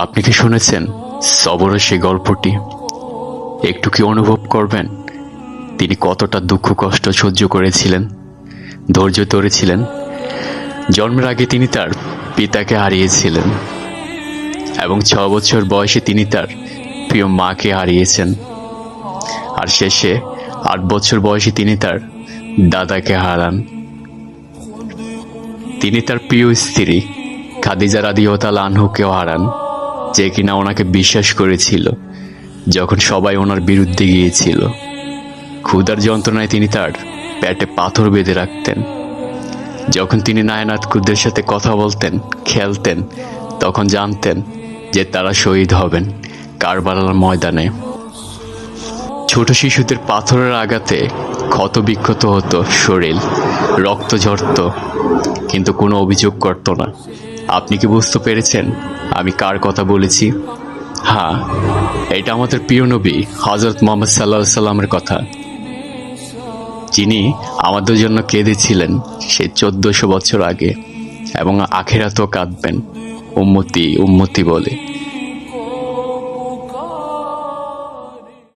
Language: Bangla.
আপনি কি শুনেছেন সবরের সেই গল্পটি? একটু কি অনুভব করবেন তিনি কতটা দুঃখ কষ্ট সহ্য করেছিলেন, ধৈর্য ধরেছিলেন। জন্মের আগে তিনি তার পিতাকে হারিয়েছিলেন এবং 6 বছর বয়সে তিনি তার প্রিয় মাকে হারিয়েছেন। আর শেষে 8 বছর বয়সে তিনি তার দাদাকে হারান। তিনি তার প্রিয় স্ত্রী খাদিজা রাদিয়াল্লাহু তাআলা আনহুকেও হারান, যে কিনা ওনাকে বিশ্বাস করেছিল যখন সবাই ওনার বিরুদ্ধে গিয়েছিল। ক্ষুধার যন্ত্রণায় তিনি তার পেটে পাথর বেঁধে রাখতেন। যখন তিনি নায়নাতকুদের সাথে কথা বলতেন, খেলতেন, তখন জানতেন যে তারা শহীদ হবেন কারবালার ময়দানে। ছোট শিশুদের পাথরের আঘাতে ক্ষত বিক্ষত হতো শরীর, রক্ত ঝরত, কিন্তু কোনো অভিযোগ করত না। আপনি কি বুঝতে পেরেছেন আমি কার কথা বলেছি? হ্যাঁ, এটা আমাদের প্রিয় নবী হযরত মুহাম্মদ সাল্লাল্লাহু আলাইহি সাল্লামের কথা, যিনি আমাদের জন্য কেঁদেছিলেন সেই 1400 বছর আগে এবং আখিরাতেও কাঁদবেন উম্মতি উম্মতি বলে।